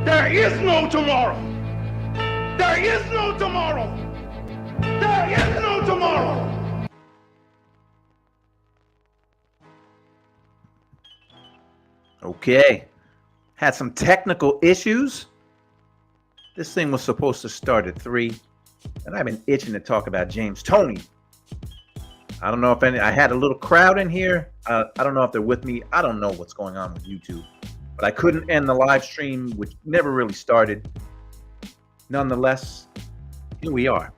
There is no tomorrow. There is no tomorrow. There is no tomorrow. Okay. Had some technical issues. This thing was supposed to start at 3, and I've been itching to talk about James Toney. I don't know if I had a little crowd in here. I don't know if they're with me. I don't know what's going on with YouTube. But I couldn't end the live stream, which never really started. Nonetheless, here we are.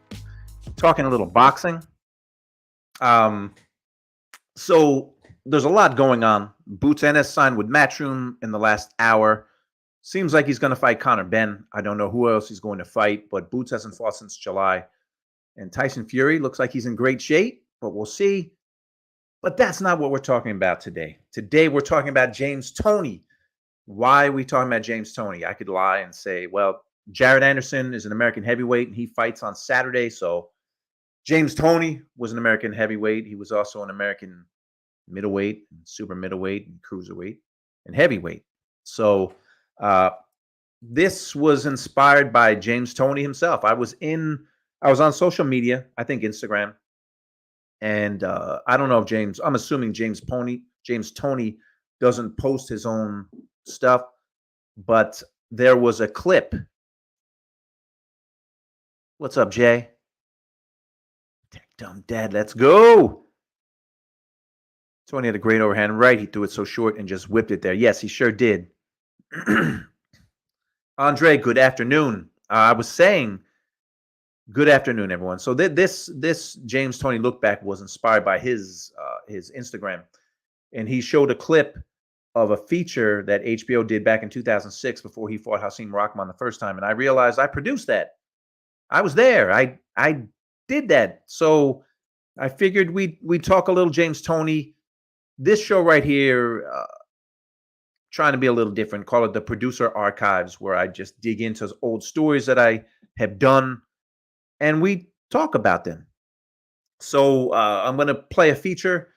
Talking a little boxing. So there's a lot going on. Boots Ennis signed with Matchroom in the last hour. Seems like he's going to fight Conor Benn. I don't know who else he's going to fight, but Boots hasn't fought since July. And Tyson Fury looks like he's in great shape, but we'll see. But that's not what we're talking about today. Today we're talking about James Toney. Why are we talking about James Toney? I could lie and say, well, Jared Anderson is an American heavyweight, and he fights on Saturday. So James Toney was an American heavyweight. He was also an American middleweight, super middleweight, and cruiserweight, and heavyweight. So this was inspired by James Toney himself. I was on social media, I think Instagram, and I don't know if I'm assuming James Toney doesn't post his own stuff, but there was a clip. What's up, Jay? Tech dumb dad, let's go. Toney had a great overhand right. He threw it so short and just whipped it there. Yes, he sure did. Andre, good afternoon. I was saying good afternoon, everyone. So this James Toney look back was inspired by his Instagram, and he showed a clip of a feature that HBO did back in 2006 before he fought Hasim Rahman the first time, and I realized I produced that. I was there. I did that. So I figured we'd talk a little James Toney. This show right here, trying to be a little different, call it the Producer Archives, where I just dig into old stories that I have done, and we talk about them. So I'm going to play a feature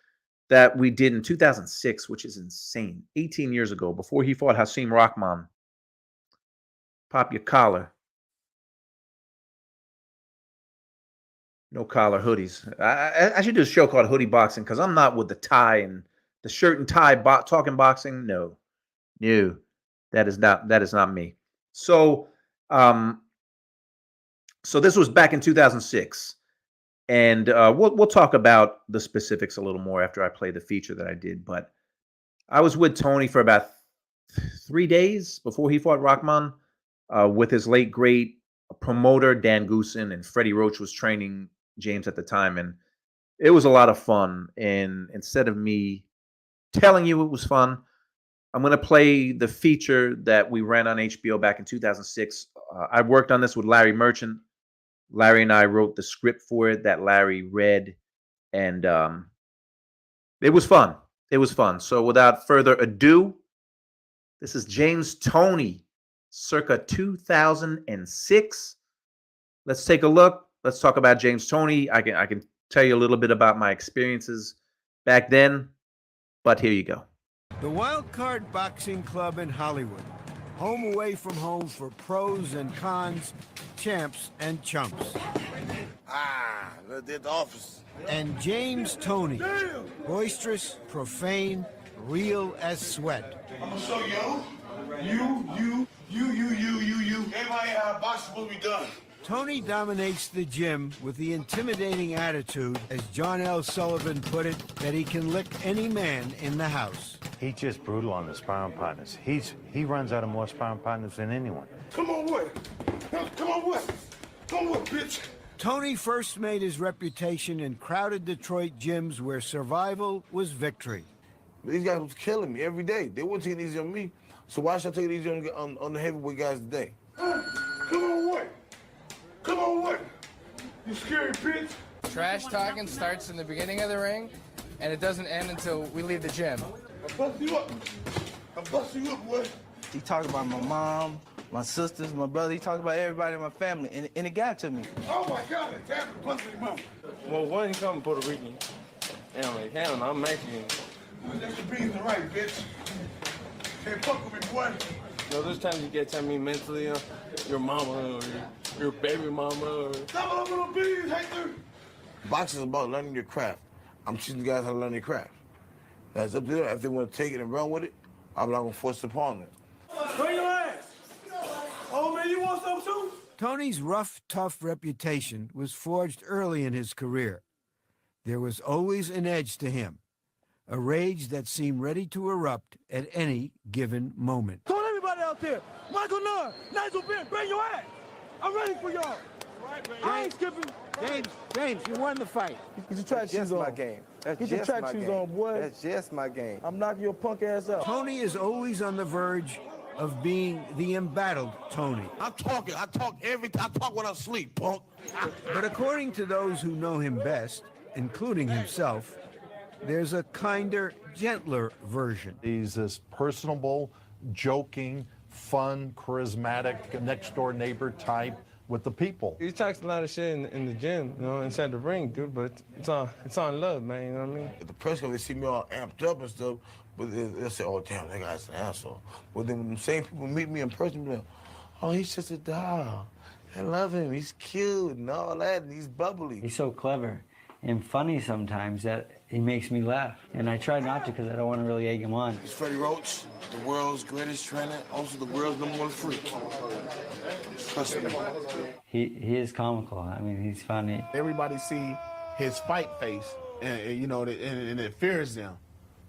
that we did in 2006, which is insane. 18 years ago, before he fought Hasim Rahman. Pop your collar. No collar hoodies. I should do a show called Hoodie Boxing, because I'm not with the tie and the shirt and tie talking boxing. No, that is not me. So, so this was back in 2006, and we'll talk about the specifics a little more after I play the feature that I did. But I was with Toney for about 3 days before he fought Rahman, with his late great promoter Dan Goosen, and Freddie Roach was training James at the time, and it was a lot of fun. And instead of me telling you it was fun, I'm going to play the feature that we ran on HBO back in 2006. I worked on this with Larry Merchant. Larry and I wrote the script for it that Larry read, and it was fun. It was fun. So without further ado, this is James Toney, circa 2006. Let's take a look. Let's talk about James Toney. I can tell you a little bit about my experiences back then, but here you go. The Wild Card Boxing Club in Hollywood. Home away from home for pros and cons, champs and chumps. Let's get the office. And James Toney. Boisterous, profane, real as sweat. I'm gonna show you. Everybody how boxing will be done. Tony dominates the gym with the intimidating attitude, as John L. Sullivan put it, that he can lick any man in the house. He's just brutal on the sparring partners. He runs out of more sparring partners than anyone. Come on, what? Come on, what? Come on, what, bitch? Tony first made his reputation in crowded Detroit gyms where survival was victory. These guys was killing me every day. They wouldn't take it easy on me. So why should I take it easy on the heavyweight guys today? Come on, what? Come on, what? You scary bitch? Trash talking starts in the beginning of the ring, and it doesn't end until we leave the gym. I'll bust you up. I'll bust you up, boy. He talked about my mom, my sisters, my brother. He talked about everybody in my family, and it got to me. Oh, my God. It's happened. Bust your mom. Well, one, he come Puerto Rican. Hell no, I'm Mexican. That's the reason right, bitch. Can't fuck with me, boy. You know, there's times you get to me mentally, your mama or your baby mama or... Stop little bees, Hector! Boxing is about learning your craft. I'm teaching the guys how to learn their craft. That's up to them. If they want to take it and run with it, I'm not going to force it upon them. Bring your ass! Oh, man, you want some too? Tony's rough, tough reputation was forged early in his career. There was always an edge to him, a rage that seemed ready to erupt at any given moment. Call everybody out there. Michael Nunn, Nigel Ben, bring your ass. I'm ready for y'all. I ain't skipping. James, you won the fight. Get your track shoes on. My game. That's Get your just track my shoes game. on, boy. That's just my game. I'm knocking your punk ass out. Tony is always on the verge of being the embattled Tony. I'm talking. I talk everything. I talk when I sleep, punk. But according to those who know him best, including himself, there's a kinder, gentler version. He's this personable, joking, fun, charismatic, next-door neighbor type with the people. He talks a lot of shit in the gym, you know, inside the ring, dude, but it's on love, man, you know what I mean? At the press conference, they see me all amped up and stuff, but they'll say, oh, damn, that guy's an asshole. But then when the same people meet me in person, they're like, oh, he's just a doll. I love him. He's cute and all that, and he's bubbly. He's so clever and funny sometimes that he makes me laugh. And I try not to because I don't want to really egg him on. He's Freddie Roach, the world's greatest trainer, also the world's #1 freak. Trust me. He is comical. I mean, he's funny. Everybody see his fight face, and you know, and it fears them.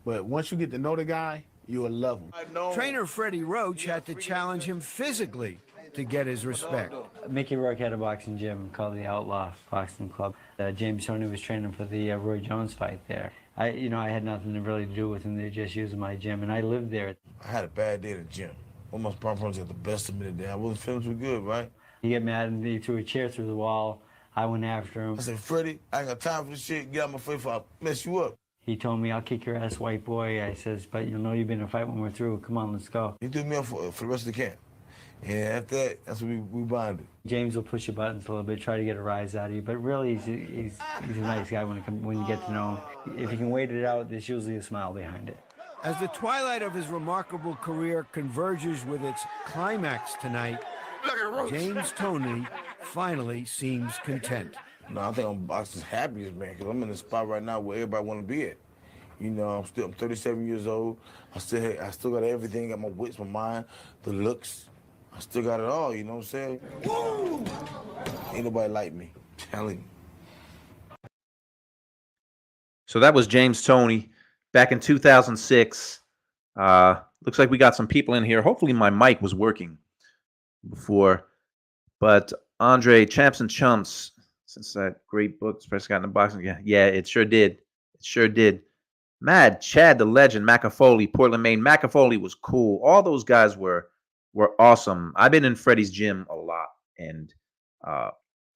But once you get to know the guy, you will love him. Trainer Freddie Roach had to challenge him physically to get his respect. Mickey Rourke had a boxing gym called the Outlaw Boxing Club. James Toney was training for the Roy Jones fight there. I had nothing to really do with him. They were just using my gym, and I lived there. I had a bad day at the gym. One of my sparring partners got the best of me today. I wasn't feeling too good, right? He got mad and he threw a chair through the wall. I went after him. I said, Freddie, I ain't got time for this shit. Get out my face before I mess you up. He told me, I'll kick your ass, white boy. I says, but you'll know you've been in a fight when we're through. Come on, let's go. He threw me up for the rest of the camp. And after that, that's when we bonded. James will push your buttons a little bit, try to get a rise out of you, but really he's a nice guy when you get to know him. If you can wait it out, there's usually a smile behind it. As the twilight of his remarkable career converges with its climax tonight, James Toney finally seems content. No, I think I'm boxing's happiest, man, because I'm in the spot right now where everybody want to be at. You know, I'm 37 years old. I still got everything. Got my wits, my mind, the looks. I still got it all, you know what I'm saying? Woo! Ain't nobody like me. I'm telling you. So that was James Toney back in 2006. Looks like we got some people in here. Hopefully my mic was working before. But Andre, Champs and Chumps, since that great book, Express got in the boxing. Yeah, it sure did. It sure did. Mad Chad the Legend, McAfoley, Portland, Maine. McAfoley was cool. All those guys were awesome. I've been in Freddie's gym a lot. And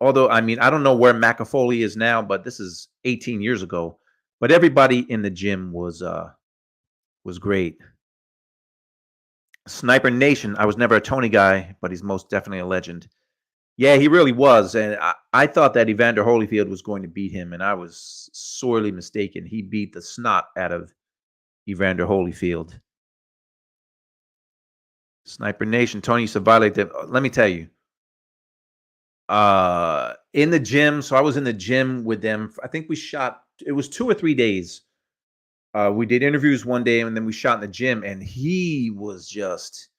although, I mean, I don't know where McAfoley is now, but this is 18 years ago. But everybody in the gym was great. Sniper Nation, I was never a Tony guy, but he's most definitely a legend. Yeah, he really was. And I thought that Evander Holyfield was going to beat him, and I was sorely mistaken. He beat the snot out of Evander Holyfield. Sniper Nation, Tony used to violate them. Let me tell you. In the gym, so I was in the gym with them. I think we shot, it was 2 or 3 days. We did interviews one day, and then we shot in the gym, and he was just,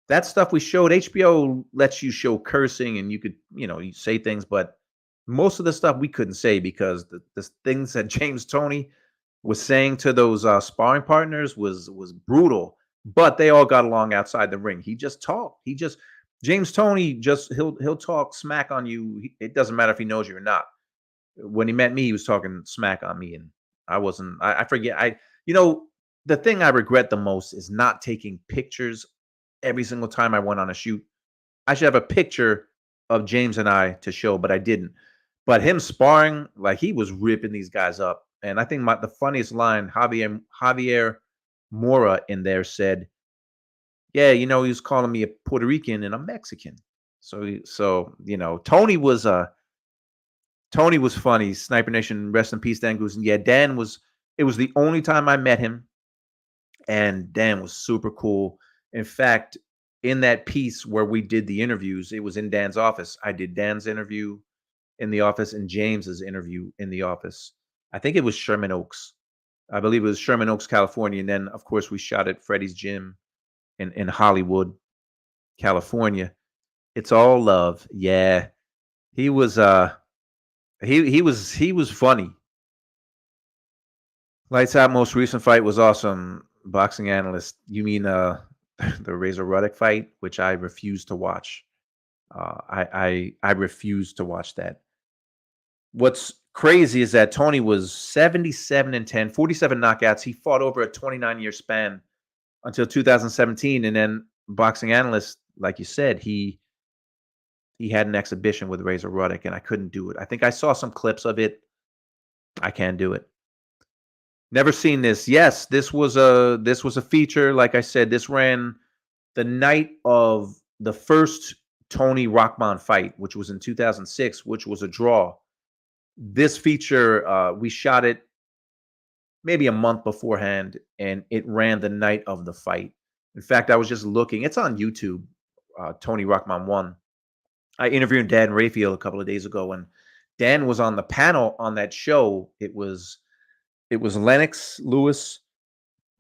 that stuff we showed. HBO lets you show cursing, and you could, you say things, but most of the stuff we couldn't say because the things that James Toney was saying to those sparring partners was brutal. But they all got along outside the ring. He just talked. James Toney he'll talk smack on you. It doesn't matter if he knows you or not. When he met me, he was talking smack on me, and I wasn't. I forget. The thing I regret the most is not taking pictures every single time I went on a shoot. I should have a picture of James and I to show, but I didn't. But him sparring, like, he was ripping these guys up. And I think the funniest line, Javier Mora in there said, yeah, he was calling me a Puerto Rican and I'm Mexican. So Tony was funny. Sniper Nation, rest in peace, Dan Goose. And yeah, it was the only time I met him, and Dan was super cool. In fact, in that piece where we did the interviews, it was in Dan's office. I did Dan's interview in the office and James's interview in the office. I think it was Sherman Oaks. I believe it was Sherman Oaks, California. And then, of course, we shot at Freddie's gym in Hollywood, California. It's all love. Yeah. He was he was funny. Lights Out most recent fight was awesome. Boxing analyst. You mean the Razor Ruddock fight, which I refuse to watch. I refuse to watch that. What's crazy is that Toney was 77-10, 47 knockouts. He fought over a 29-year span until 2017, and then boxing analyst, like you said, he had an exhibition with Razor Ruddock, and I couldn't do it. I think I saw some clips of it. I can't do it. Never seen this. Yes, this was a feature. Like I said, this ran the night of the first Toney Rahman fight, which was in 2006, which was a draw. This feature, we shot it maybe a month beforehand, and it ran the night of the fight. In fact, I was just looking. It's on YouTube, Toney Rahman 1. I interviewed Dan Raphael a couple of days ago, and Dan was on the panel on that show. It was Lennox Lewis,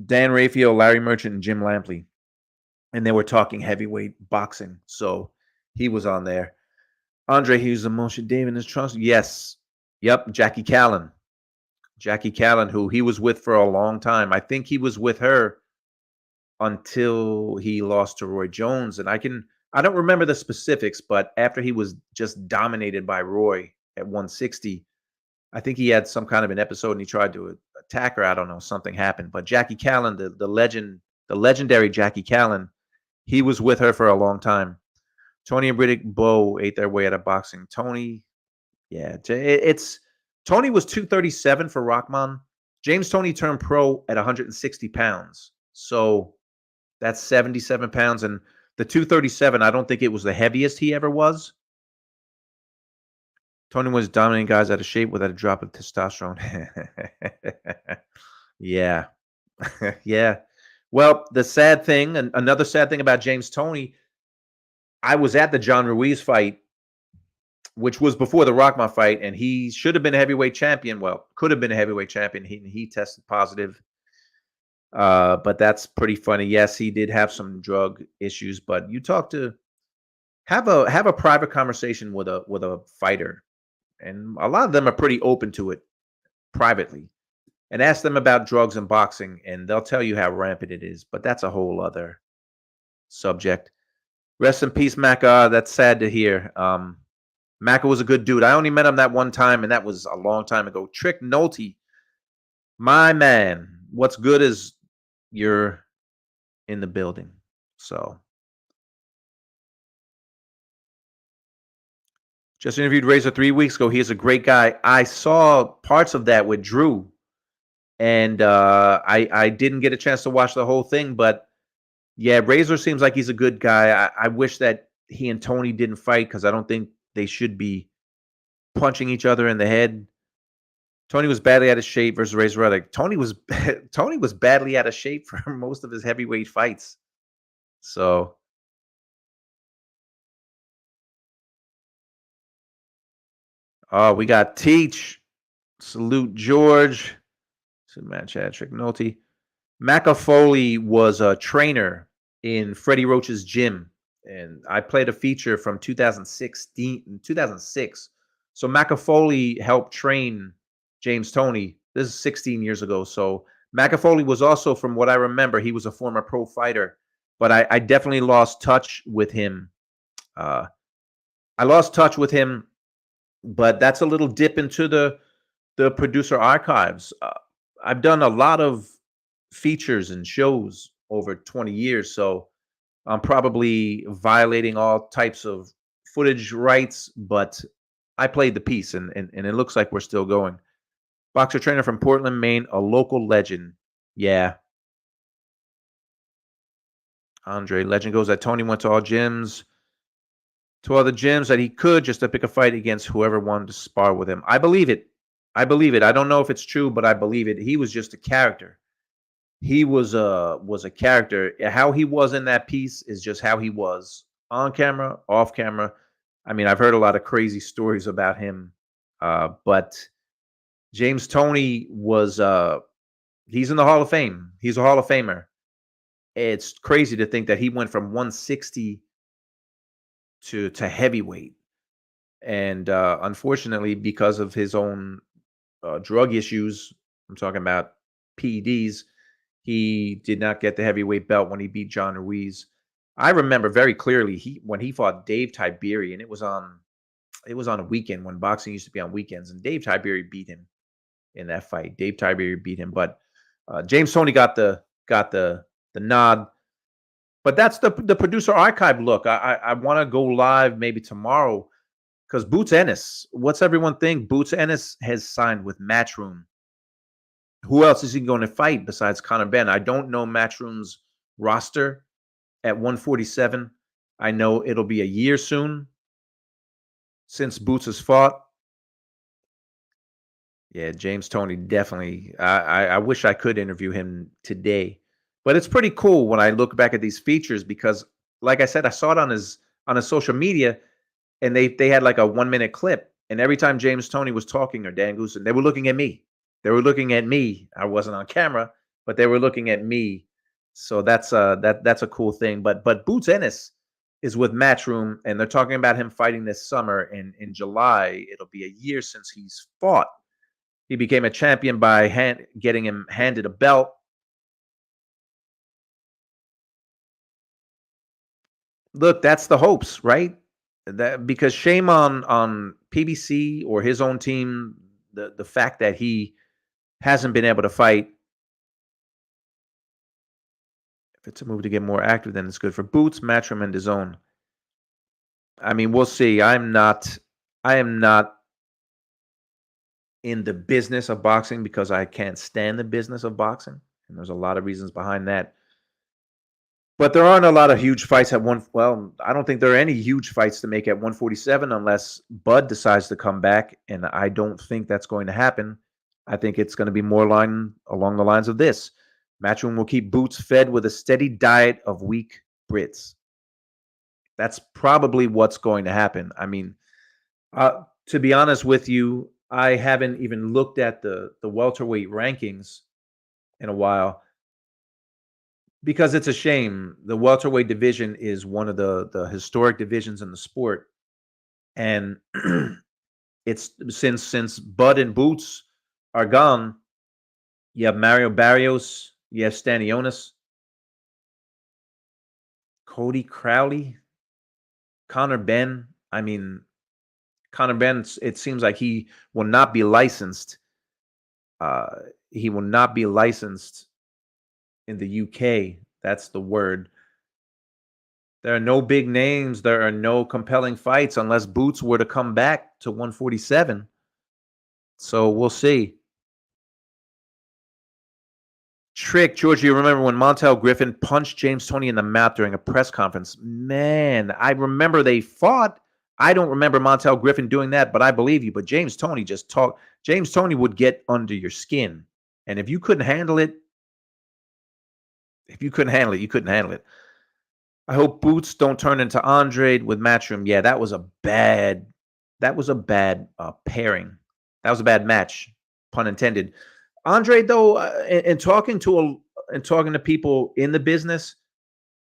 Dan Raphael, Larry Merchant, and Jim Lampley. And they were talking heavyweight boxing. So he was on there. Andre Hughes, Moshe David is trust. Yes. Yep. Jackie Callan. Jackie Callan, who he was with for a long time. I think he was with her until he lost to Roy Jones. And I don't remember the specifics, but after he was just dominated by Roy at 160, I think he had some kind of an episode and he tried to attack her. I don't know. Something happened. But Jackie Callan, the legendary Jackie Callan, he was with her for a long time. Toney and Riddick Bowe ate their way out of boxing. Toney, yeah, Toney was 237 for Rahman. James Toney turned pro at 160 pounds. So that's 77 pounds. And the 237, I don't think it was the heaviest he ever was. Toney was dominating guys out of shape without a drop of testosterone. Yeah. Yeah. Well, the sad thing, and another sad thing about James Toney, I was at the John Ruiz fight, which was before the Rahman fight, and he should have been a heavyweight champion. Well, could have been a heavyweight champion. He tested positive. But that's pretty funny. Yes, he did have some drug issues, but you have a private conversation with a fighter, and a lot of them are pretty open to it privately, and ask them about drugs and boxing, and they'll tell you how rampant it is. But that's a whole other subject. Rest in peace, Macca. That's sad to hear. Macca was a good dude. I only met him that one time, and that was a long time ago. Trick Nolte, my man. What's good is you're in the building. So just interviewed Razor 3 weeks ago. He's a great guy. I saw parts of that with Drew, and I didn't get a chance to watch the whole thing, but yeah, Razor seems like he's a good guy. I wish that he and Toney didn't fight because I don't think they should be punching each other in the head. Toney was badly out of shape versus Razor Ruddock. Toney was badly out of shape for most of his heavyweight fights. So we got Teach. Salute George. Matt Chad, Trick Nolte. Macca Foley was a trainer in Freddie Roach's gym, and I played a feature from 2006. So Macca Foley helped train James Toney. This is 16 years ago. So Macca Foley was also, from what I remember, he was a former pro fighter, but I definitely lost touch with him. I lost touch with him, but that's a little dip into the producer archives. I've done a lot of features and shows over 20 years, so I'm probably violating all types of footage rights, but I played the piece, and it looks like we're still going. Boxer trainer from Portland, Maine, a local legend. Yeah. Andre, legend goes that Toney went to all gyms, to all the gyms that he could just to pick a fight against whoever wanted to spar with him. I believe it. I don't know if it's true, but I believe it. He was just a character. he was a character. How he was in that piece is just how he was on camera, off camera. I mean, I've heard a lot of crazy stories about him, but James Toney was he's in the Hall of Fame. He's a Hall of Famer. It's crazy to think that he went from 160 to heavyweight, and unfortunately, because of his own drug issues, I'm talking about PEDs, he did not get the heavyweight belt when he beat John Ruiz. I remember very clearly when he fought Dave Tiberi, and it was on a weekend when boxing used to be on weekends, and Dave Tiberi beat him in that fight. Dave Tiberi beat him, but James Toney got the nod. But that's the producer archive look. I want to go live maybe tomorrow because Boots Ennis. What's everyone think? Boots Ennis has signed with Matchroom. Who else is he going to fight besides Conor Benn? I don't know Matchroom's roster at 147. I know it'll be a year soon since Boots has fought. Yeah, James Toney definitely. I wish I could interview him today, but it's pretty cool when I look back at these features because, like I said, I saw it on his social media, and they had like a 1-minute clip, and every time James Toney was talking or Dan Goosen, they were looking at me. They were looking at me. I wasn't on camera, but they were looking at me. So that's a cool thing. But Boots Ennis is with Matchroom, and they're talking about him fighting this summer. And in July, it'll be a year since he's fought. He became a champion by getting him handed a belt. Look, that's the hopes, right? That because shame on PBC or his own team, the fact that he hasn't been able to fight. If it's a move to get more active, then it's good for Boots, Matchroom, and DAZN. I mean, we'll see. I am not in the business of boxing because I can't stand the business of boxing, and there's a lot of reasons behind that. But there aren't a lot of huge fights at I don't think there are any huge fights to make at 147 unless Bud decides to come back, and I don't think that's going to happen. I think it's going to be more along the lines of this. Matchroom will keep Boots fed with a steady diet of weak Brits. That's probably what's going to happen. I mean, to be honest with you, I haven't even looked at the welterweight rankings in a while because it's a shame. The welterweight division is one of the historic divisions in the sport, and it's since Bud and Boots are gone. You have Mario Barrios, you have Stanionis, Cody Crowley, Conor Benn. I mean, Conor Benn, it seems like he will not be licensed. He will not be licensed in the UK. That's the word. There are no big names. There are no compelling fights unless Boots were to come back to 147. So we'll see. Trick, George, you remember when Montel Griffin punched James Toney in the mouth during a press conference? Man, I remember they fought. I don't remember Montel Griffin doing that, but I believe you. But James Toney just talked. James Toney would get under your skin. And if you couldn't handle it, you couldn't handle it. I hope Boots don't turn into Andre with Matchroom. Yeah, that was a bad pairing. That was a bad match, pun intended. Andre, though, and talking to people in the business,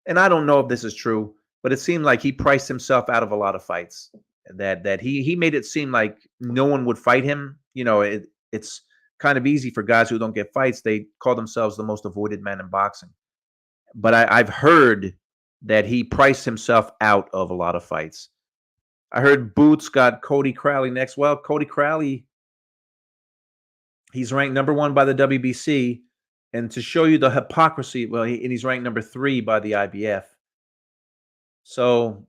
and I don't know if this is true, but it seemed like he priced himself out of a lot of fights. That he made it seem like no one would fight him. You know, it's kind of easy for guys who don't get fights. They call themselves the most avoided man in boxing. But I've heard that he priced himself out of a lot of fights. I heard Boots got Cody Crowley next. Well, Cody Crowley, he's ranked number 1 by the WBC. And to show you the hypocrisy, and he's ranked number 3 by the IBF. So,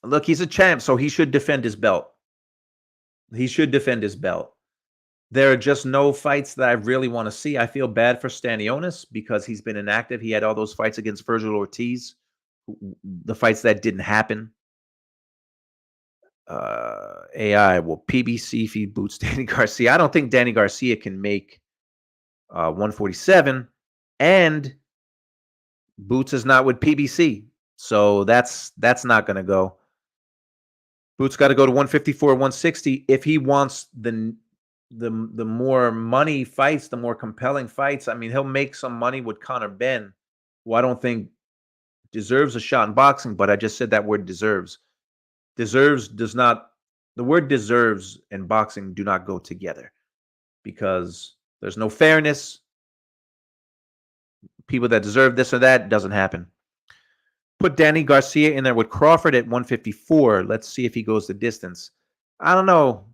look, he's a champ, so he should defend his belt. There are just no fights that I really want to see. I feel bad for Stanionis because he's been inactive. He had all those fights against Virgil Ortiz, the fights that didn't happen. AI, will PBC feed Boots Danny Garcia? I don't think Danny Garcia can make 147, and Boots is not with PBC, so that's not going to go. Boots got to go to 154, 160 if he wants the more money fights, the more compelling fights. I mean, he'll make some money with Conor Benn, who I don't think deserves a shot in boxing, but I just said that word deserves. Deserves does not, the word deserves and boxing do not go together because there's no fairness. People that deserve this or that doesn't happen. Put Danny Garcia in there with Crawford at 154. Let's see if he goes the distance. I don't know.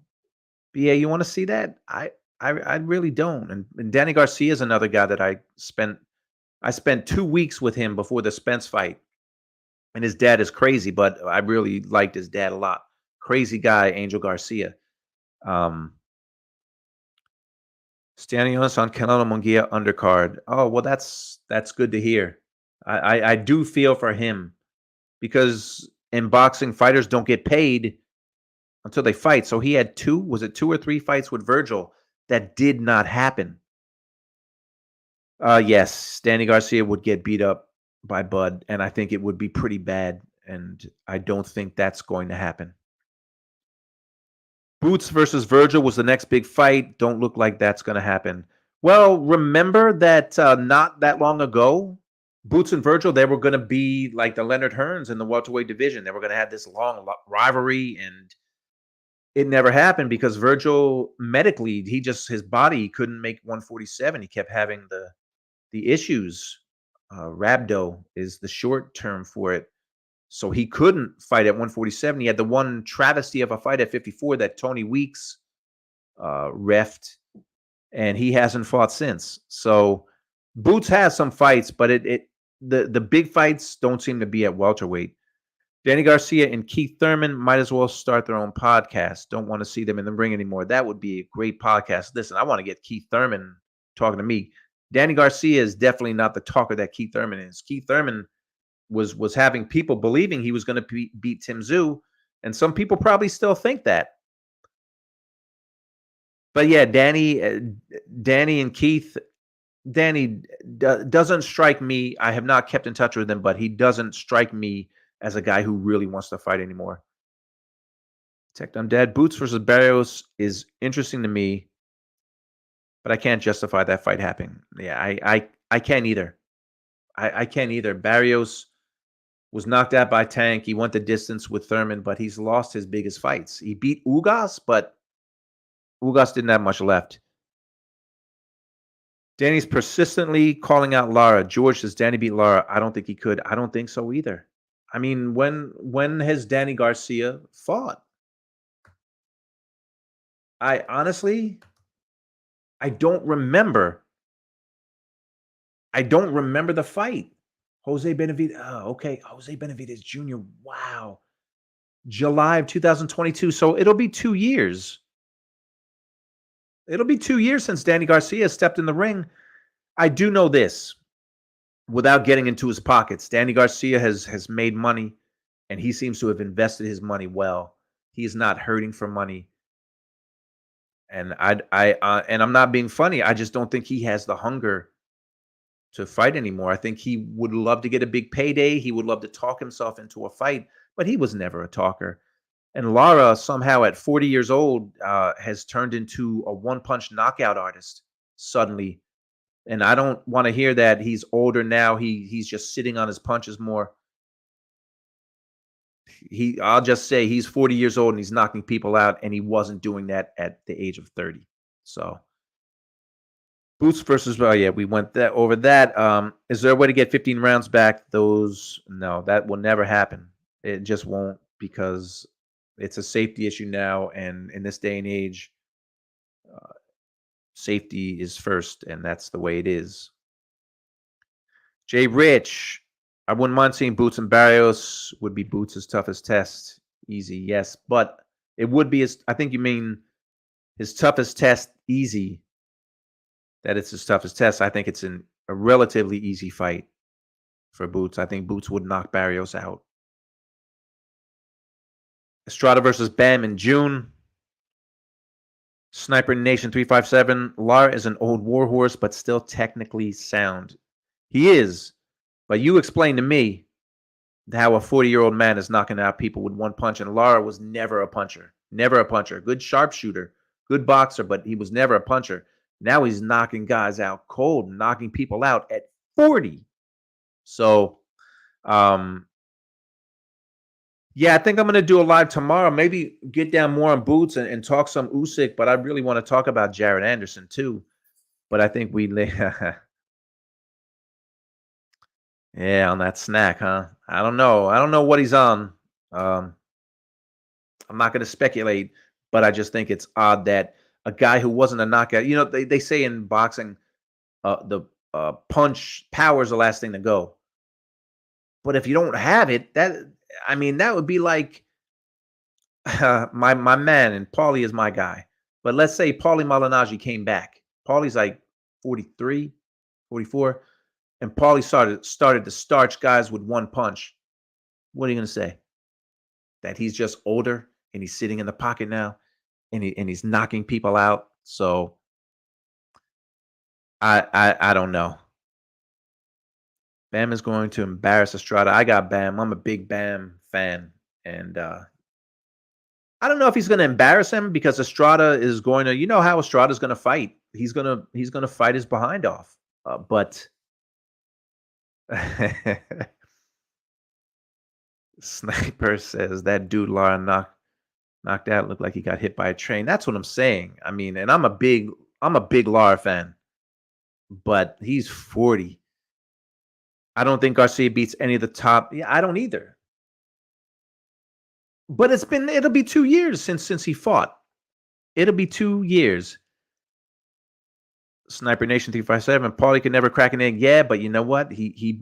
BA, you want to see that? I really don't. And Danny Garcia is another guy that I spent 2 weeks with him before the Spence fight. And his dad is crazy, but I really liked his dad a lot. Crazy guy, Angel Garcia. Stanios on Canelo Munguia undercard. Oh, well, that's good to hear. I do feel for him because in boxing, fighters don't get paid until they fight. So he had 2 or 3 fights with Virgil that did not happen. Yes, Danny Garcia would get beat up by Bud, and I think it would be pretty bad, and I don't think that's going to happen. Boots versus Virgil was the next big fight. Don't look like that's going to happen. Well, remember that not that long ago, Boots and Virgil, they were going to be like the Leonard Hearns in the welterweight division. They were going to have this long rivalry, and it never happened because Virgil medically, his body couldn't make 147. He kept having the issues. Rhabdo is the short term for it. So he couldn't fight at 147. He had the one travesty of a fight at 54 that Tony Weeks reffed, and he hasn't fought since. So Boots has some fights, but the big fights don't seem to be at welterweight. Danny Garcia and Keith Thurman might as well start their own podcast. Don't want to see them in the ring anymore. That would be a great podcast. Listen, I want to get Keith Thurman talking to me. Danny Garcia is definitely not the talker that Keith Thurman is. Keith Thurman was having people believing he was going to beat Tim Tszyu, and some people probably still think that. But yeah, Danny and Keith, Danny doesn't strike me. I have not kept in touch with him, but he doesn't strike me as a guy who really wants to fight anymore. Tech Dumb Dad, Boots versus Barrios is interesting to me, but I can't justify that fight happening. Yeah, I can't either. I can't either. Barrios was knocked out by Tank. He went the distance with Thurman, but he's lost his biggest fights. He beat Ugas, but Ugas didn't have much left. Danny's persistently calling out Lara. George, does Danny beat Lara? I don't think he could. I don't think so either. I mean, when has Danny Garcia fought? I honestly, I don't remember. I don't remember the fight. Jose Benavidez. Oh, okay. Jose Benavidez Jr. Wow. July of 2022. So it'll be 2 years. It'll be 2 years since Danny Garcia stepped in the ring. I do know this. Without getting into his pockets, Danny Garcia has made money, and he seems to have invested his money well. He is not hurting for money. And and I'm not being funny. I just don't think he has the hunger to fight anymore. I think he would love to get a big payday. He would love to talk himself into a fight, but he was never a talker. And Lara, somehow at 40 years old, has turned into a one-punch knockout artist suddenly. And I don't want to hear that he's older now. He's just sitting on his punches more. I'll just say he's 40 years old and he's knocking people out, and he wasn't doing that at the age of 30. So Boots versus, well, yeah, we went over that. Is there a way to get 15 rounds back? No, that will never happen. It just won't, because it's a safety issue now, and in this day and age, safety is first, and that's the way it is. Jay Rich, I wouldn't mind seeing Boots and Barrios. Would be Boots' toughest test. Easy, yes, but it would be I think you mean his toughest test easy. That it's his toughest test. I think it's a relatively easy fight for Boots. I think Boots would knock Barrios out. Estrada versus Bam in June. Sniper Nation 357. Lara is an old warhorse, but still technically sound. He is, but you explain to me how a 40-year-old man is knocking out people with one punch, and Lara was never a puncher. Never a puncher. Good sharpshooter, good boxer, but he was never a puncher. Now he's knocking guys out cold, knocking people out at 40. So, yeah, I think I'm going to do a live tomorrow. Maybe get down more on Boots and talk some Usyk, but I really want to talk about Jared Anderson too. But I think yeah, on that snack, huh? I don't know. I don't know what he's on. I'm not going to speculate, but I just think it's odd that a guy who wasn't a knockout, they say in boxing, the punch power is the last thing to go. But if you don't have it, that would be like my man, and Paulie is my guy. But let's say Paulie Malignaggi came back. Paulie's like 43, 44, and Paulie started to starch guys with one punch. What are you going to say? That he's just older and he's sitting in the pocket now, and he's knocking people out. So I don't know. Bam is going to embarrass Estrada. I got Bam. I'm a big Bam fan, and I don't know if he's going to embarrass him, because Estrada is going to, how Estrada's going to fight. He's going to fight his behind off. But Sniper says that dude Lara knocked out looked like he got hit by a train. That's what I'm saying. And I'm a big Lara fan, but he's 40. I don't think Garcia beats any of the top. Yeah, I don't either. But it'll be 2 years since he fought. It'll be 2 years. Sniper Nation 357. Paulie could never crack an egg. Yeah, but you know what? He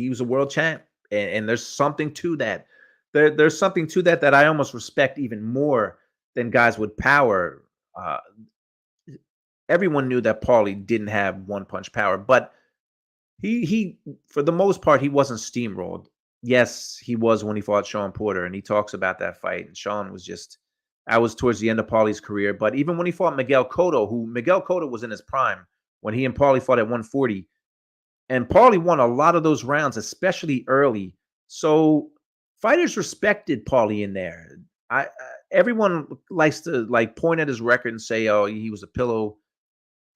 was a world champ, and there's something to that. There's something to that I almost respect even more than guys with power. Everyone knew that Paulie didn't have one punch power, but he for the most part he wasn't steamrolled. Yes, he was when he fought Sean Porter, and he talks about that fight. And Sean was I was towards the end of Paulie's career, but even when he fought Miguel Cotto was in his prime when he and Paulie fought at 140, and Paulie won a lot of those rounds, especially early. So fighters respected Paulie in there. Everyone likes to point at his record and say, "Oh, he was a pillow,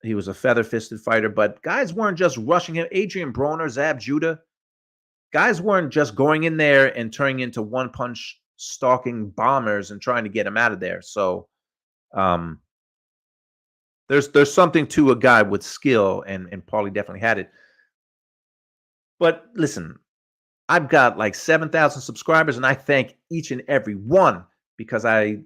he was a feather-fisted fighter," but guys weren't just rushing him. Adrian Broner, Zab Judah. Guys weren't just going in there and turning into one-punch stalking bombers and trying to get him out of there. So there's something to a guy with skill, and Paulie definitely had it. But listen, I've got like 7,000 subscribers, and I thank each and every one, because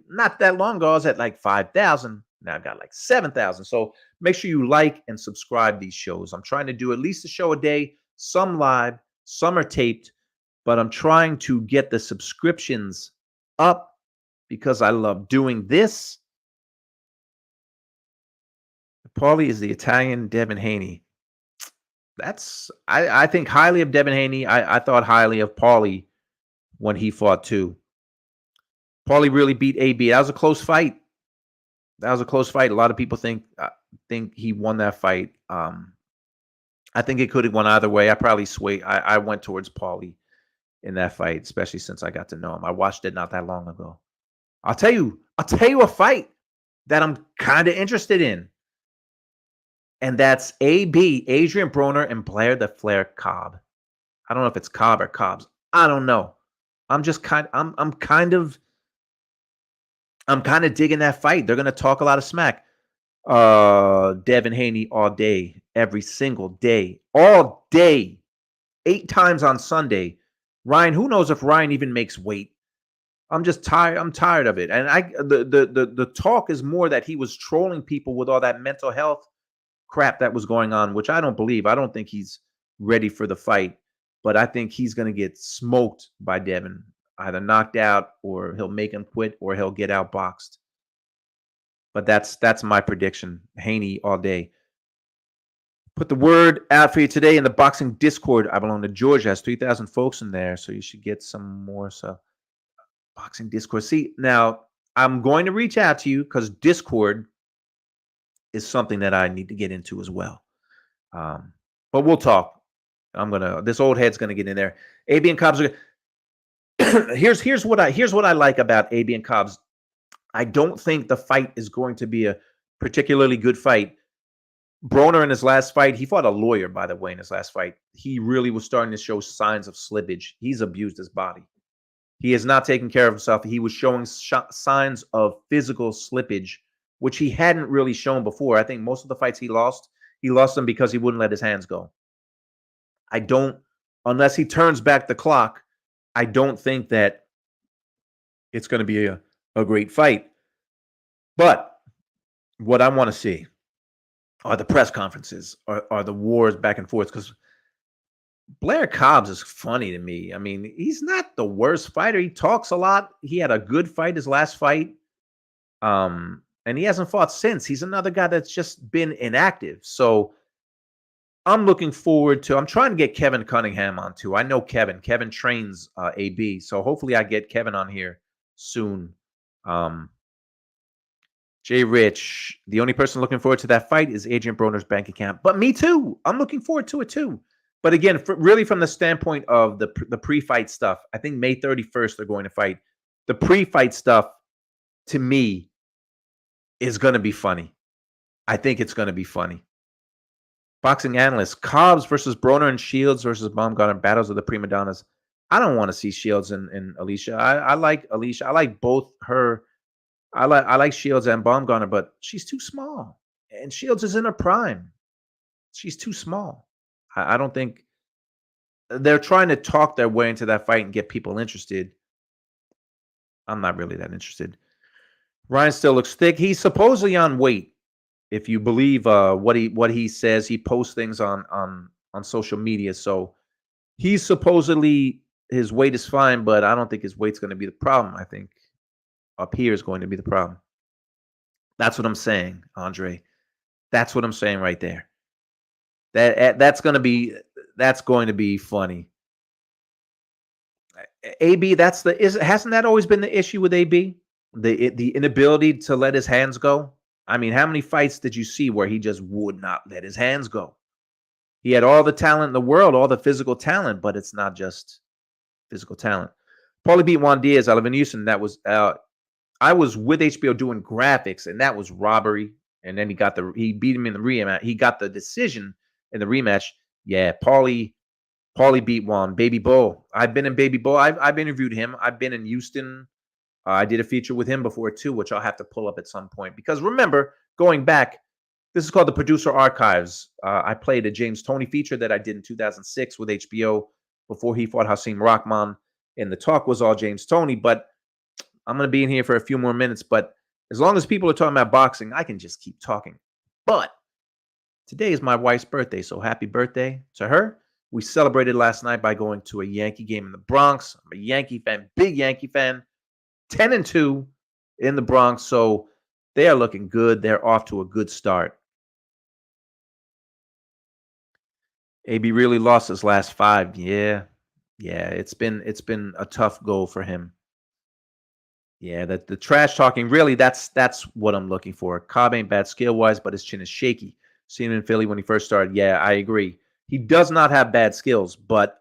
not that long ago, I was at like 5,000. Now I've got like 7,000. So make sure you like and subscribe these shows. I'm trying to do at least a show a day, some live, some are taped, but I'm trying to get the subscriptions up because I love doing this. Paulie is the Italian Devin Haney. I think highly of Devin Haney. I thought highly of Paulie when he fought too. Paulie really beat AB. That was a close fight. A lot of people think he won that fight. I think it could have won either way. I probably swayed. I went towards Paulie in that fight, especially since I got to know him. I watched it not that long ago. I'll tell you a fight that I'm kind of interested in. And that's AB, Adrian Broner, and Blair the Flair Cobb. I don't know if it's Cobb or Cobbs. I don't know. I'm kind of digging that fight. They're gonna talk a lot of smack. Devin Haney all day, every single day, all day, 8 times on Sunday. Ryan, who knows if Ryan even makes weight? I'm just tired. I'm tired of it. And the talk is more that he was trolling people with all that mental health crap that was going on, which I don't believe. I don't think he's ready for the fight, but I think he's going to get smoked by Devin, either knocked out, or he'll make him quit, or he'll get outboxed. But that's my prediction. Haney all day. Put the word out for you today in the boxing Discord. I belong to Georgia. Has 3,000 folks in there, so you should get some more. So boxing Discord. See, now I'm going to reach out to you because Discord is something that I need to get into as well. But we'll talk. This old head's gonna get in there. AB and Cobbs are here's what I like about AB and Cobbs. I don't think the fight is going to be a particularly good fight. Broner in his last fight, he fought a lawyer, by the way, in his last fight. He really was starting to show signs of slippage. He's abused his body. He is not taking care of himself. He was showing signs of physical slippage, which he hadn't really shown before. I think most of the fights he lost them because he wouldn't let his hands go. Unless he turns back the clock, I don't think that it's going to be a great fight. But what I want to see are the press conferences, are the wars back and forth, because Blair Cobbs is funny to me. I mean, he's not the worst fighter. He talks a lot. He had a good fight his last fight. And he hasn't fought since. He's another guy that's just been inactive. So I'm looking forward to, I'm trying to get Kevin Cunningham on too. I know Kevin. Kevin trains AB. So hopefully I get Kevin on here soon. Jay Rich, the only person looking forward to that fight is Adrian Broner's bank account. But me too. I'm looking forward to it too. But again, really from the standpoint of the pre-fight stuff, I think May 31st they're going to fight. The pre-fight stuff, to me, is going to be funny. I think it's going to be funny. Boxing analyst, Cobbs versus Broner and Shields versus Baumgartner, battles of the prima donnas. I don't want to see Shields and Alicia. I like Alicia. I like both her. I like Shields and Baumgartner, but she's too small. And Shields is in her prime. She's too small. I don't think they're trying to talk their way into that fight and get people interested. I'm not really that interested. Ryan still looks thick. He's supposedly on weight. If you believe what he says, he posts things on social media. So he's supposedly, his weight is fine, but I don't think his weight's going to be the problem. I think up here is going to be the problem. That's what I'm saying, Andre. That's what I'm saying right there. That's going to be funny. AB, hasn't that always been the issue with AB? The inability to let his hands go. I mean, how many fights did you see where he just would not let his hands go? He had all the talent in the world, all the physical talent, but it's not just physical talent. Paulie beat Juan Diaz, Oliver Newsom. That was I was with HBO doing graphics, and that was robbery. And then he beat him in the rematch. He got the decision in the rematch. Yeah, Paulie beat Juan. Baby Bull. I've been in Baby Bull. I've interviewed him. I've been in Houston. I did a feature with him before too, which I'll have to pull up at some point. Because remember, going back, this is called the Producer Archives. I played a James Toney feature that I did in 2006 with HBO before he fought Hasim Rahman. And the talk was all James Toney. But I'm going to be in here for a few more minutes. But as long as people are talking about boxing, I can just keep talking. But today is my wife's birthday. So happy birthday to her. We celebrated last night by going to a Yankee game in the Bronx. I'm a Yankee fan, big Yankee fan. 10-2 in the Bronx, so they are looking good. They're off to a good start. AB really lost his last 5. Yeah. It's been a tough go for him. Yeah, the trash talking, really, that's what I'm looking for. Cobb ain't bad skill-wise, but his chin is shaky. Seen him in Philly when he first started. Yeah, I agree. He does not have bad skills, but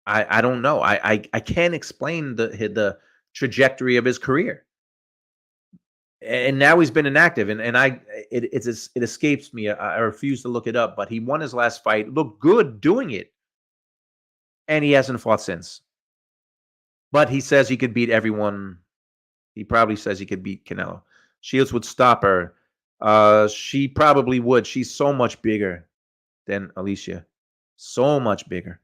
I don't know. I can't explain the trajectory of his career. And now he's been inactive, and it escapes me. I refuse to look it up, but he won his last fight, looked good doing it, and he hasn't fought since. But he says he could beat everyone. He probably says he could beat Canelo. Shields would stop her. She probably would. She's so much bigger than Alicia. So much bigger.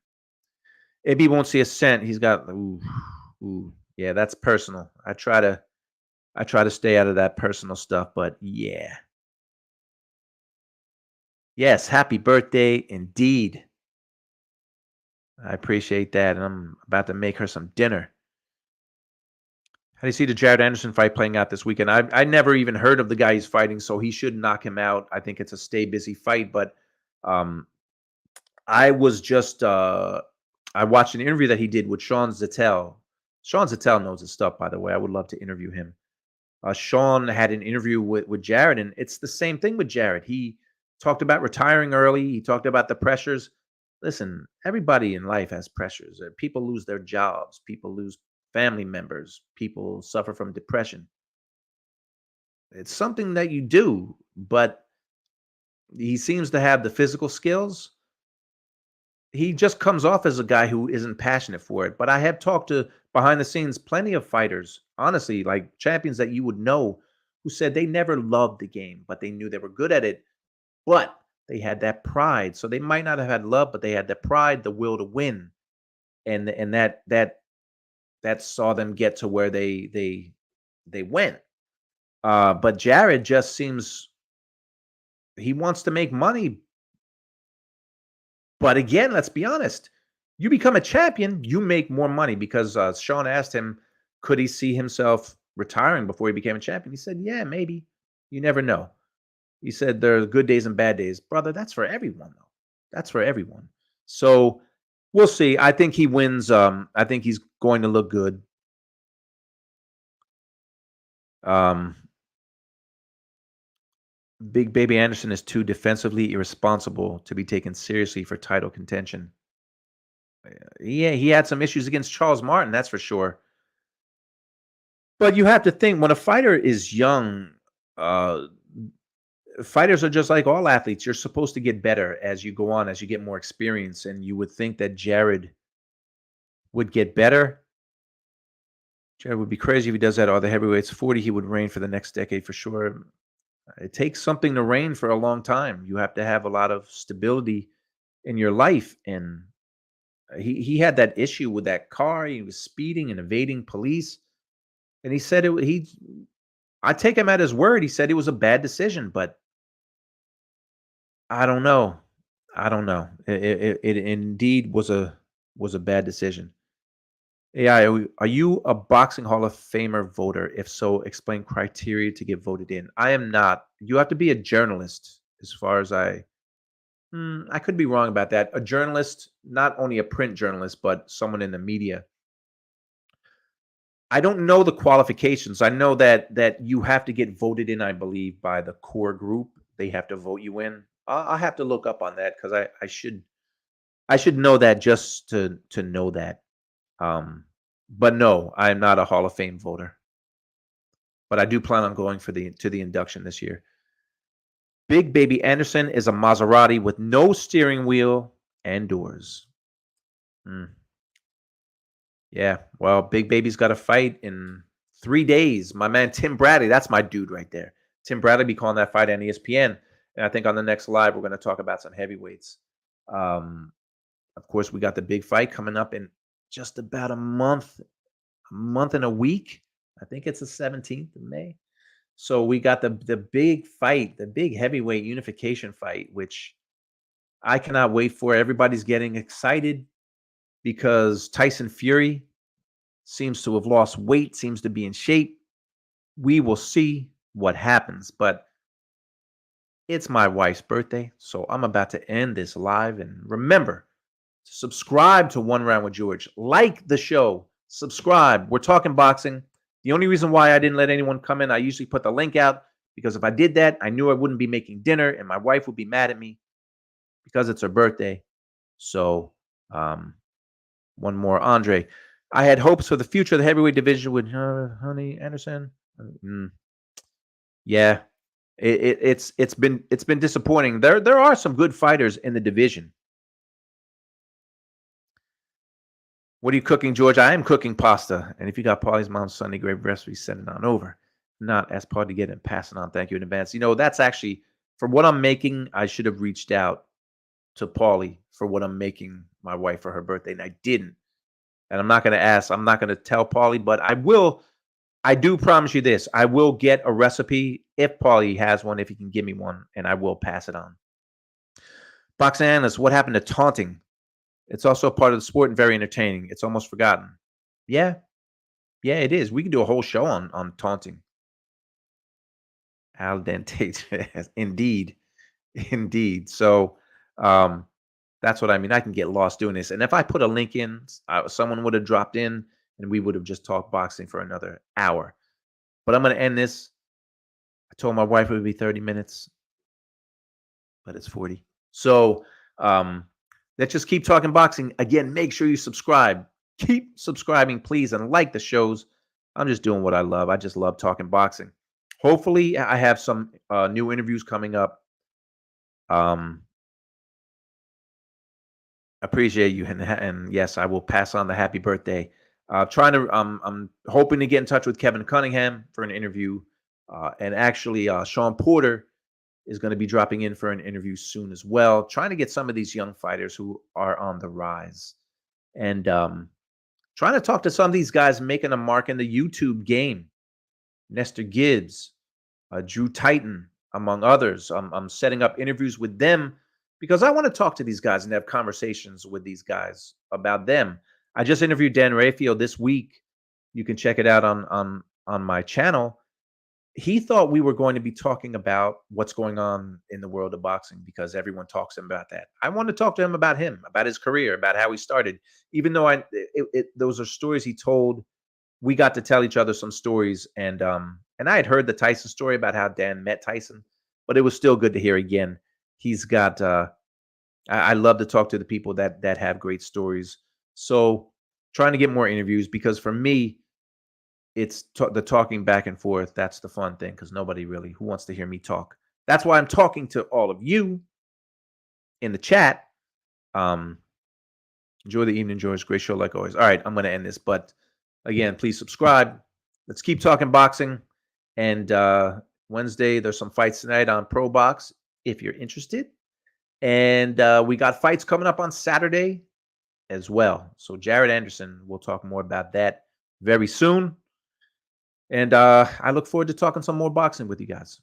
AB won't see a cent. He's got yeah, that's personal. I try to stay out of that personal stuff, but yeah. Yes, happy birthday indeed. I appreciate that, and I'm about to make her some dinner. How do you see the Jared Anderson fight playing out this weekend? I never even heard of the guy he's fighting, so he should knock him out. I think it's a stay busy fight, but I was just I watched an interview that he did with Sean Zettel, Sean Zattel knows his stuff, by the way. I would love to interview him. Sean had an interview with Jared, and it's the same thing with Jared. He talked about retiring early. He talked about the pressures. Listen, everybody in life has pressures. People lose their jobs. People lose family members. People suffer from depression. It's something that you do, but he seems to have the physical skills. He just comes off as a guy who isn't passionate for it. But I have talked to behind the scenes plenty of fighters, honestly, like champions that you would know, who said they never loved the game, but they knew they were good at it. But they had that pride. So they might not have had love, but they had the pride, the will to win. And that saw them get to where they went. But Jared just seems he wants to make money. But again, let's be honest. You become a champion, you make more money because Sean asked him, could he see himself retiring before he became a champion? He said, yeah, maybe. You never know. He said there are good days and bad days. Brother, that's for everyone, though. That's for everyone. So we'll see. I think he wins. I think he's going to look good. Big Baby Anderson is too defensively irresponsible to be taken seriously for title contention. Yeah, he had some issues against Charles Martin, that's for sure. But you have to think, when a fighter is young, fighters are just like all athletes. You're supposed to get better as you go on, as you get more experience. And you would think that Jared would get better. Jared would be crazy if he does that. All the heavyweights, 40, he would reign for the next decade for sure. It takes something to reign for a long time. You have to have a lot of stability in your life. And he had that issue with that car. He was speeding and evading police. And he said I take him at his word. He said it was a bad decision, but I don't know. It indeed was a bad decision. AI, are you a Boxing Hall of Famer voter? If so, explain criteria to get voted in. I am not. You have to be a journalist, as far as I could be wrong about that. A journalist, not only a print journalist, but someone in the media. I don't know the qualifications. I know that you have to get voted in, I believe, by the core group. They have to vote you in. I'll have to look up on that because I should know that just to know that. But no, I'm not a Hall of Fame voter. But I do plan on going to the induction this year. Big Baby Anderson is a Maserati with no steering wheel and doors. Yeah, well, Big Baby's got a fight in 3 days. My man Tim Bradley, that's my dude right there. Tim Bradley be calling that fight on ESPN. And I think on the next live, we're going to talk about some heavyweights. Of course, we got the big fight coming up in just about a month and a week. I think it's the 17th of May. So we got the big fight, the big heavyweight unification fight, which I cannot wait for. Everybody's getting excited because Tyson Fury seems to have lost weight, seems to be in shape. We will see what happens, but it's my wife's birthday, so I'm about to end this live. And remember to subscribe to One Round with George. Like the show. Subscribe. We're talking boxing. The only reason why I didn't let anyone come in, I usually put the link out because if I did that, I knew I wouldn't be making dinner and my wife would be mad at me because it's her birthday. So, one more. Andre, I had hopes for the future of the heavyweight division with Honey Anderson. Yeah, it's been disappointing. There are some good fighters in the division. What are you cooking, George? I am cooking pasta. And if you got Paulie's mom's Sunday gravy recipe, send it on over. Not ask Paul to get it and pass it on. Thank you in advance. You know, that's actually, for what I'm making, I should have reached out to Paulie for what I'm making my wife for her birthday, and I didn't. And I'm not going to ask. I'm not going to tell Paulie, but I will. I do promise you this. I will get a recipe if Paulie has one, if he can give me one, and I will pass it on. Boxing analyst, what happened to taunting? It's also a part of the sport and very entertaining. It's almost forgotten. Yeah, it is. We can do a whole show on taunting. Al dente. Indeed. So that's what I mean. I can get lost doing this. And if I put a link in, someone would have dropped in and we would have just talked boxing for another hour. But I'm going to end this. I told my wife it would be 30 minutes, but it's 40. So let's just keep talking boxing. Again, make sure you subscribe. Keep subscribing, please, and like the shows. I'm just doing what I love. I just love talking boxing. Hopefully, I have some new interviews coming up. Appreciate you, and yes, I will pass on the happy birthday. I'm hoping to get in touch with Kevin Cunningham for an interview, and actually, Sean Porter is going to be dropping in for an interview soon as well. Trying to get some of these young fighters who are on the rise, and trying to talk to some of these guys making a mark in the YouTube game. Nestor Gibbs, Drew Titan, among others. I'm setting up interviews with them because I want to talk to these guys and have conversations with these guys about them. I just interviewed Dan Rafael this week. You can check it out on my channel. He thought we were going to be talking about what's going on in the world of boxing because everyone talks to him about that. I want to talk to him, about his career, about how he started. Even though those are stories he told, we got to tell each other some stories, and I had heard the Tyson story about how Dan met Tyson, but it was still good to hear again. He's got I love to talk to the people that have great stories. So trying to get more interviews, because for me, it's the talking back and forth. That's the fun thing, because nobody really who wants to hear me talk. That's why I'm talking to all of you in the chat. Enjoy the evening, George. Great show like always. All right, I'm going to end this, but again, please subscribe. Let's keep talking boxing. And Wednesday, there's some fights tonight on Pro Box if you're interested. And we got fights coming up on Saturday as well. So Jared Anderson, we'll talk more about that very soon. And I look forward to talking some more boxing with you guys.